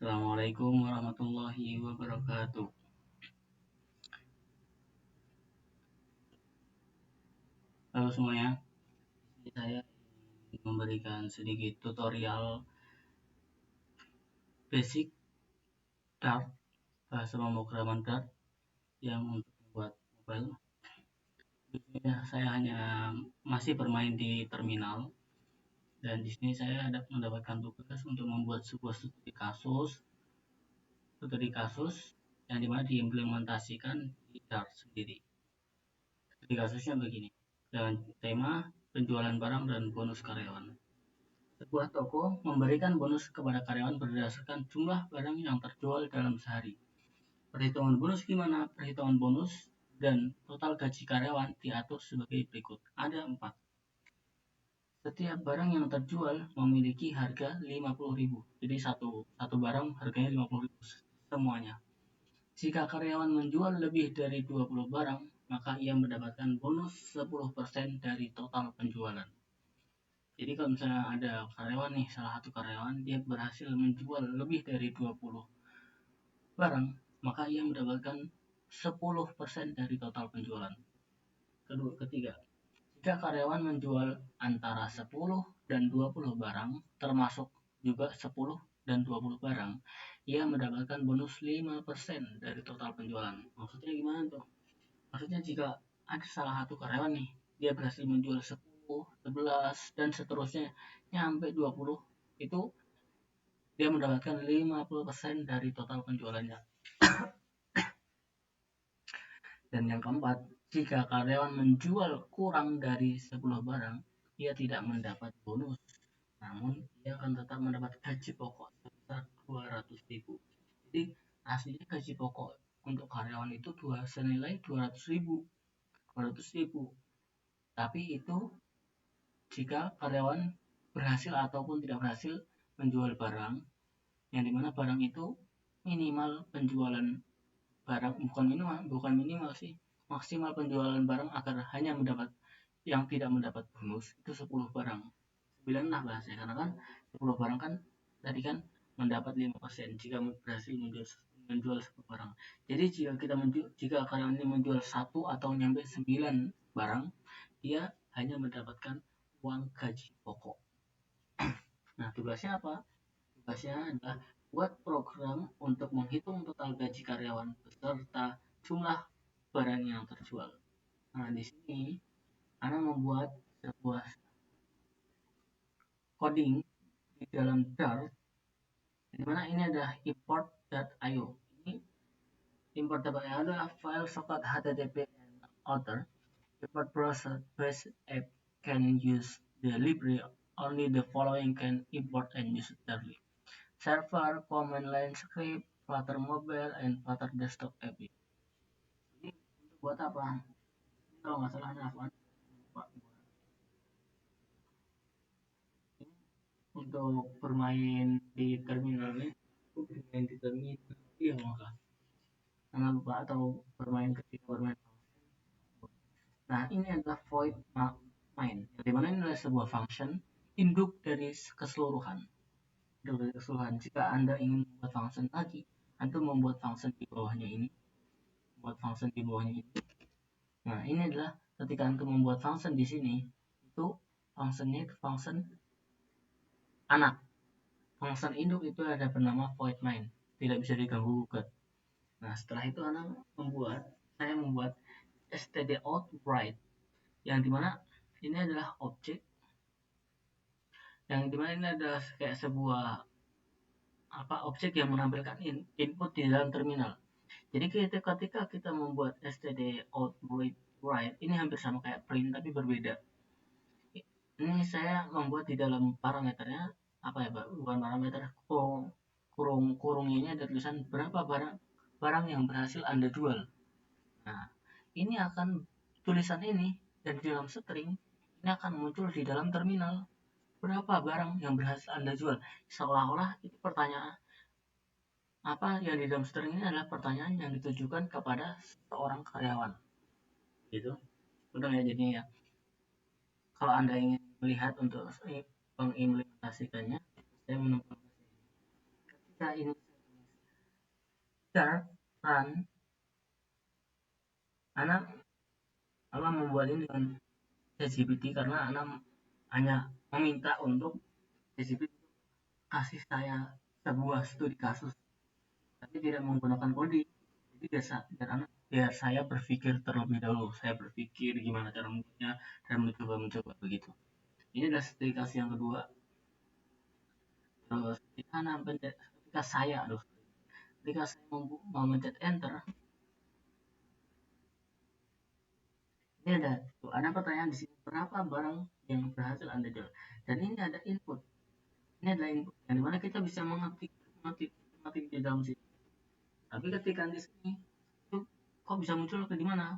Assalamualaikum warahmatullahi wabarakatuh. Halo semuanya, saya ingin memberikan sedikit tutorial basic Dart, bahasa pemrograman Dart yang untuk membuat mobile. Saya hanya masih bermain di terminal dan di sini saya mendapatkan tugas untuk membuat sebuah studi kasus yang dimana diimplementasikan di Dart sendiri. Studi kasusnya begini, dengan tema penjualan barang dan bonus karyawan. Sebuah toko memberikan bonus kepada karyawan berdasarkan jumlah barang yang terjual dalam sehari. Perhitungan bonus gimana? Perhitungan bonus dan total gaji karyawan diatur sebagai berikut. Ada 4. Setiap barang yang terjual memiliki harga 50.000. Jadi satu barang harganya 50.000 semuanya. Jika karyawan menjual lebih dari 20 barang, maka ia mendapatkan bonus 10% dari total penjualan. Jadi kalau misalnya ada karyawan nih, salah satu karyawan dia berhasil menjual lebih dari 20 barang, maka ia mendapatkan 10% dari total penjualan. Ketiga, jika karyawan menjual antara 10 dan 20 barang, termasuk juga 10 dan 20 barang, ia mendapatkan bonus 5% dari total penjualan. Maksudnya gimana tuh? Maksudnya jika ada salah satu karyawan nih, dia berhasil menjual 10, 11, dan seterusnya nyampe 20, itu dia mendapatkan 50% dari total penjualannya. Dan yang keempat, jika karyawan menjual kurang dari 10 barang, ia tidak mendapat bonus. Namun, ia akan tetap mendapat gaji pokok sebesar 200.000. Jadi, aslinya gaji pokok untuk karyawan itu senilai 200.000. 200.000. Tapi itu jika karyawan berhasil ataupun tidak berhasil menjual barang, yang dimana barang itu minimal penjualan barang, bukan minimal sih, maksimal penjualan barang agar hanya yang tidak mendapat bonus itu 10 barang. 9 lah bahasanya, karena kan 10 barang kan tadi kan mendapat 5% jika berhasil menjual 10 barang. Jadi jika karyawan ini menjual 1 atau nyampe 9 barang, dia hanya mendapatkan uang gaji pokok. Nah, tugasnya apa? Tugasnya adalah buat program untuk menghitung total gaji karyawan beserta jumlah barang yang terjual. Nah, di sini Ana membuat sebuah coding di dalam Dart, di mana ini adalah import.io. Ini import.io adalah file socket HTTP and author. Import browser-based app can use the library. Only the following can import and use directly: server, command line script, Flutter mobile, and Flutter desktop app. Ini untuk buat apa? Ini kalau nggak salah Afwan, untuk bermain di terminal ini, bermain di terminal, iya maka karena lupa atau ketika bermain. Nah, ini adalah void main, dimana ini adalah sebuah function induk dari keseluruhan. Jika Anda ingin membuat function lagi, Anda membuat function di bawahnya ini, Nah, ini adalah ketika Anda membuat function di sini, itu functionnya itu function anak. Function induk itu ada bernama void main, tidak bisa diganggu gugat. Nah, setelah itu saya membuat std_out_write, yang dimana ini adalah objek, yang dimana ini adalah kayak sebuah objek yang menampilkan input di dalam terminal. Jadi ketika kita membuat std_out_write, ini hampir sama kayak print tapi berbeda. Ini saya membuat di dalam parameternya bukan parameter, kurungnya ini ada tulisan berapa barang yang berhasil Anda jual. Nah, ini akan tulisan ini dan di dalam string ini akan muncul di dalam terminal. Berapa barang yang berhasil Anda jual? Seolah-olah itu pertanyaan yang di dalam string ini adalah pertanyaan yang ditujukan kepada seorang karyawan. Gitu. Udah ya, jadinya ya. Kalau Anda ingin melihat untuk mengimplementasikannya, saya menemukan ketika ini start run, anak membuat ini dengan ChatGPT karena anak hanya meminta untuk ChatGPT kasih saya sebuah studi kasus, tapi tidak menggunakan kode. Jadi biar saya berpikir terlebih dahulu, saya berpikir gimana cara membuatnya dan mencoba begitu. Ini adalah studi kasus yang kedua. Terus ketika saya mau mencet enter, ini ada pertanyaan di sini, berapa barang yang berhasil Anda jual, dan ini ada input. Ini adalah input yang dimana kita bisa mengetik di dalam sini. Tapi ketika di sini itu kok bisa muncul ke dimana?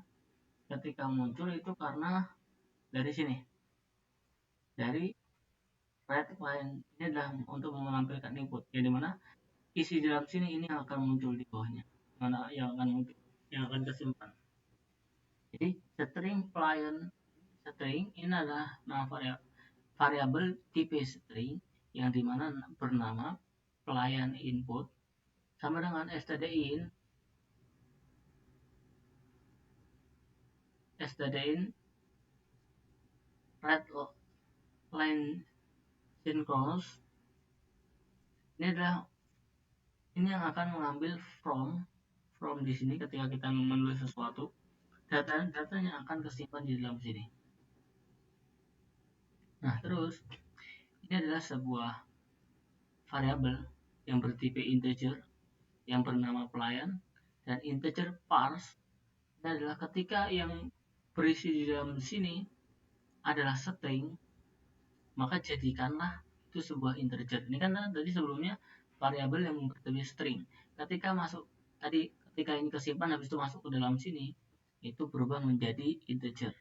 Ketika muncul itu karena dari sini, dari red line. Ini adalah untuk menampilkan input yang dimana isi dalam sini ini akan muncul di bawahnya, mana yang akan muncul, yang akan tersimpan. Jadi string ini adalah nama variabel tipe string yang dimana bernama pelayan input sama dengan stdin red line synchronous. Ini yang akan mengambil from di sini ketika kita menulis sesuatu, datanya akan tersimpan di dalam sini. Nah, terus ini adalah sebuah variabel yang bertipe integer yang bernama pelayan, dan integer parse ini adalah ketika yang berisi di dalam sini adalah string, maka jadikanlah itu sebuah integer. Ini kan tadi sebelumnya variabel yang bertipe string. Ketika ini kesimpan habis itu masuk ke dalam sini, itu berubah menjadi integer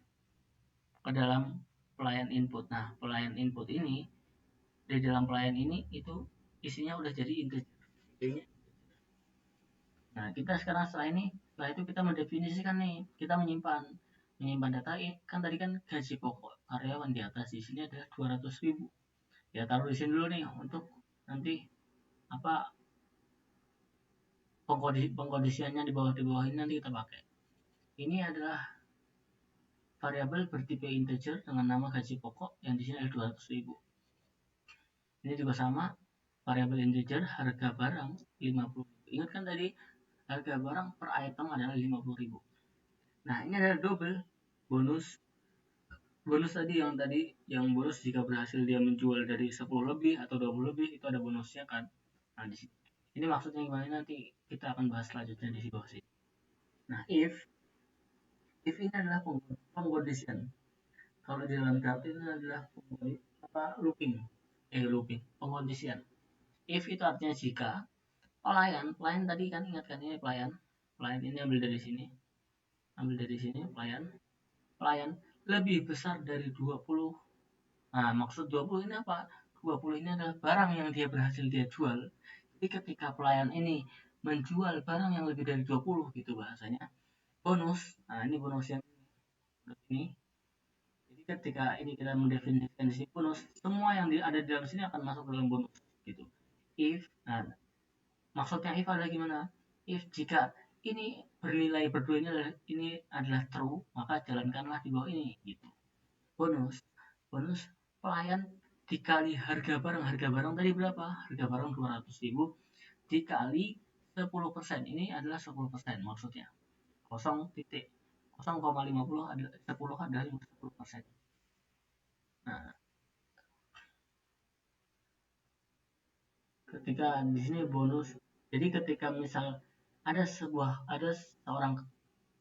ke dalam pelayan input. Nah, pelayan input ini di dalam pelayan ini itu isinya udah jadi integer. Nah, kita sekarang setelah itu kita mendefinisikan nih, kita menyimpan data kan tadi kan gaji pokok karyawan di atas, di sini adalah 200.000. Ya taruh di sini dulu nih untuk nanti pengkondisiannya di bawah ini nanti kita pakai. Ini adalah variabel bertipe integer dengan nama gaji pokok yang di sini ada 200.000. Ini juga sama, variabel integer harga barang 50.000. Ingat kan tadi harga barang per item adalah 50.000. Nah, ini adalah double bonus tadi yang bonus jika berhasil dia menjual dari 10 lebih atau 20 lebih, itu ada bonusnya kan. Nah, di sini ini maksudnya gimana nanti kita akan bahas selanjutnya di bawah sini. Nah, if ini adalah pengkondisian. Kalau di dalam Java ini adalah looping pengkondisian. If itu artinya jika pelayan tadi kan, ingatkan ini pelayan ini ambil dari sini pelayan lebih besar dari 20. Nah, maksud 20 ini apa? 20 ini adalah barang yang dia berhasil dia jual. Jadi ketika pelayan ini menjual barang yang lebih dari 20 gitu bahasanya, bonus. Nah, ini bonus yang ini. Jadi ketika ini kita mendefinisikan di sini bonus, semua yang ada di dalam sini akan masuk dalam bonus gitu. If, nah, maksudnya if adalah gimana? If jika ini bernilai berdua ini adalah true, maka jalankanlah di bawah ini gitu. Bonus pelayan dikali harga barang tadi berapa? Harga barang 200.000 dikali 10%. Ini adalah 10% maksudnya. 0,50 adalah 10%. Nah, ketika di sini bonus, jadi ketika misal ada seorang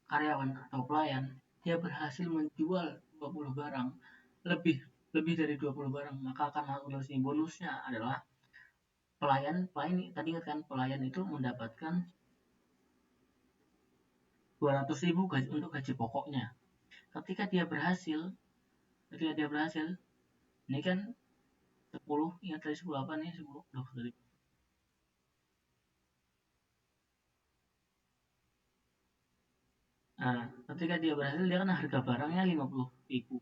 karyawan atau pelayan, dia berhasil menjual 20 barang, lebih dari 20 barang, maka akan masuk dalam sini. Bonusnya adalah pelayan tadi ingat kan, pelayan itu mendapatkan 200.000 untuk gaji pokoknya. Ketika dia berhasil, ini kan 10, ingat tadi 10 apa nih? 10 dari Nah, ketika dia berhasil, dia kan harga barangnya 50.000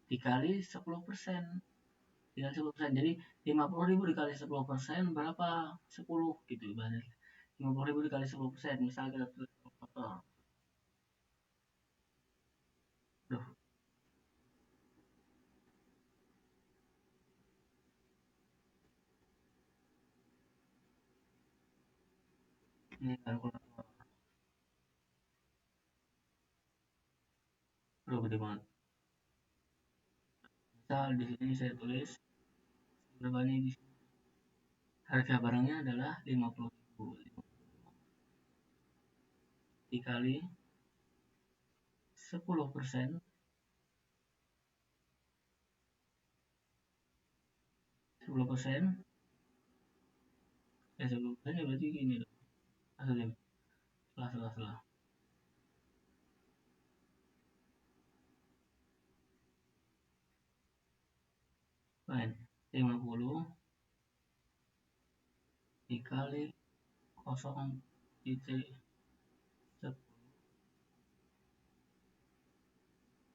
dikali 10%. Jadi 50.000 dikali 10% berapa? 10 gitu ibaratnya. 50.000 dikali 10%, misal kita tulis kalkulator. Duh, ini kalkulator. Aduh, gede banget. Misal di sini saya tulis berapa nih di sini. Harga barangnya adalah 50.000. Dikali 10%, 10%, ya 10% ya berarti gini loh. Asli, salah. Fine. 50 dikali 0,10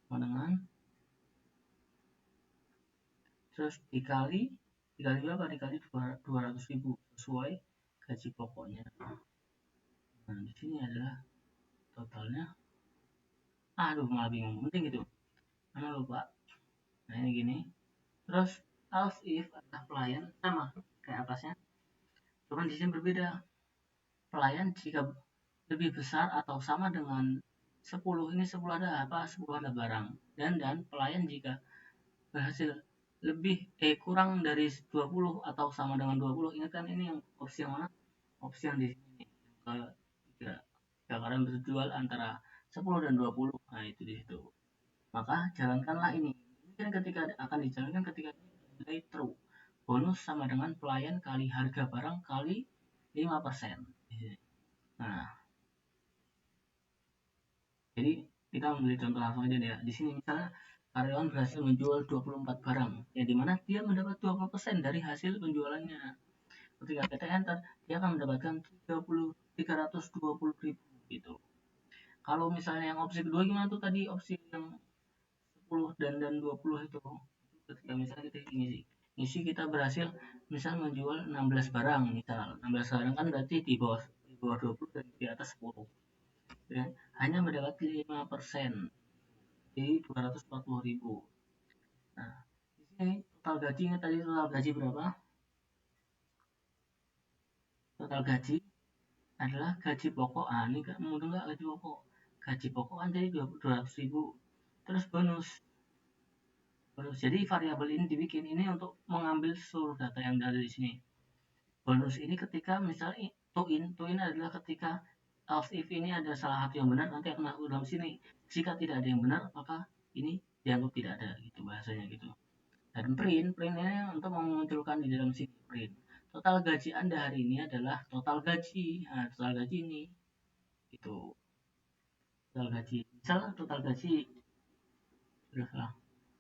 sama dengan, terus dikali berapa? Dikali 200.000 sesuai gaji pokoknya. Nah, di sini adalah totalnya. Aduh, malah bingung. Penting gitu. Mana lupa. Nah, ini gini. Terus else if adalah pelayan sama kayak atasnya. Cuman di sini berbeda. Pelayan jika lebih besar atau sama dengan 10, ini 10 ada apa? 10 ada barang. Dan pelayan jika berhasil kurang dari 20 atau sama dengan 20. Ingat kan ini yang opsi yang mana? Opsi yang di sini. Ketiga. Jika kalian berjual antara 10 dan 20. Nah, itu di situ. Maka jalankanlah ini. Ini kan ketika akan dijalankan ketika nilai true. Bonus sama dengan pelayan kali harga barang kali 5%. Nah, jadi kita ambil contoh langsung aja deh ya. Di sini misalnya karyawan berhasil menjual 24 barang, ya dimana dia mendapat 20% dari hasil penjualannya. Ketika kita enter, dia akan mendapatkan 320.000 gitu. Kalau misalnya yang opsi kedua gimana tuh tadi, opsi yang 10 dan 20 itu. Ketika misalnya kita ngisi kita berhasil misal menjual 16 barang, misal 16 barang kan berarti di bawah 20 dan di atas 10. Ya, hanya mendapat 5% di 240.000. Nah, di sini total gajinya tadi, total gaji berapa? Total gaji adalah gaji pokok. Ah, ini mudah nggak gaji pokok? Gaji pokok kan jadi 200.000. Terus bonus. Jadi variabel ini dibikin ini untuk mengambil seluruh data yang ada di sini. Bonus ini ketika misalnya to in adalah ketika else if ini ada salah satu yang benar, nanti akan masuk dalam sini. Jika tidak ada yang benar, maka ini dianggap tidak ada gitu bahasanya gitu. Dan printnya untuk memunculkan di dalam sini print. Total gaji Anda hari ini adalah total gaji. Nah, total gaji ini itu total gaji. Misal total gaji berapa?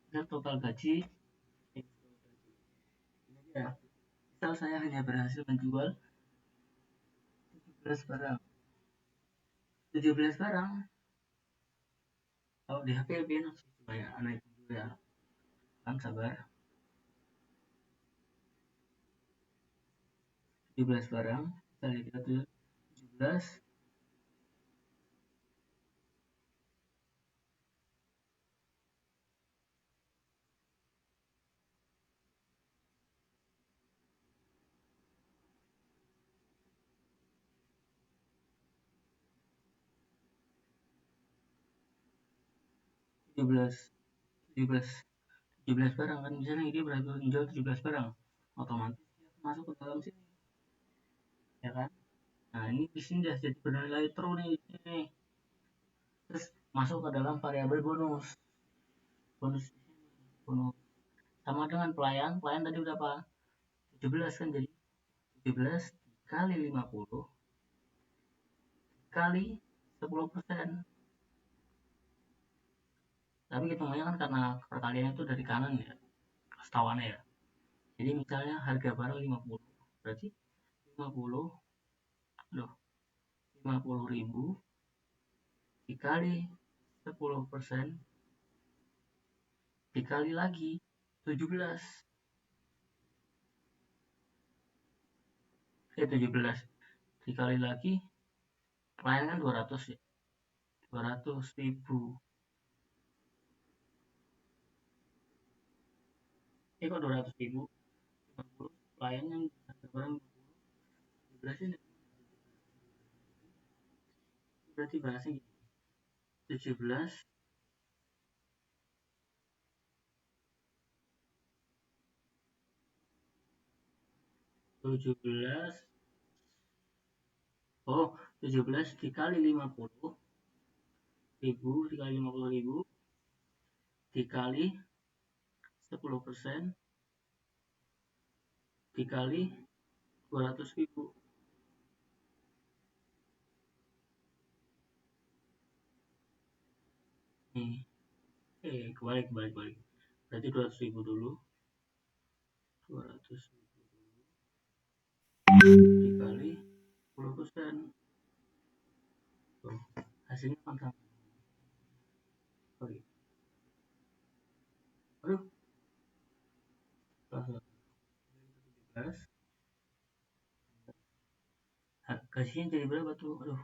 Misal total gaji ya. Misal saya hanya berhasil menjual 17 barang. 17 barang. Kalau di HP lebih enak sih supaya anak itu ya. Kan sabar. 17 barang. Misalnya kita tulis 17 17 17 17 barang kan, misalnya dia berhasil menjual 17 barang, otomatis dia masuk ke dalam sini ya kan. Nah, ini di sini sudah jadi bernilai true nih ini. Terus masuk ke dalam variabel bonus. Bonus sama dengan pelayan tadi berapa? 17 kan, jadi 17 kali 50 kali 10%. Tapi hitungannya kan karena perkaliannya itu dari kanan ya, setawannya ya. Jadi misalnya harga barang 50, berarti 50 loh 50.000 dikali 10% dikali lagi 17 17 dikali lagi pelayan kan 200 ya, 200.000. Kok 200.000, 50 pelayan yang barang 17 ini, berarti bahasnya gini, 17 dikali 50.000 dikali 50.000 dikali 10% dikali 200.000. Nih, kebalik. Berarti 200.000 dulu. 200.000 dikali 10%. Tuh, hasilnya kan sama. Sorry. Aduh, 17. Kasihnya jadi berapa tuh? Aduh,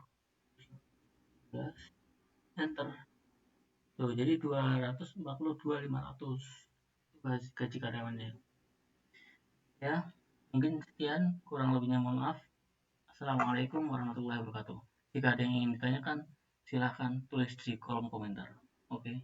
17. Enter. Tuh, jadi 242.500. Gaji karyawannya. Ya, mungkin sekian, kurang lebihnya mohon maaf. Assalamualaikum warahmatullahi wabarakatuh. Jika ada yang ingin ditanyakan, silahkan tulis di kolom komentar. Oke.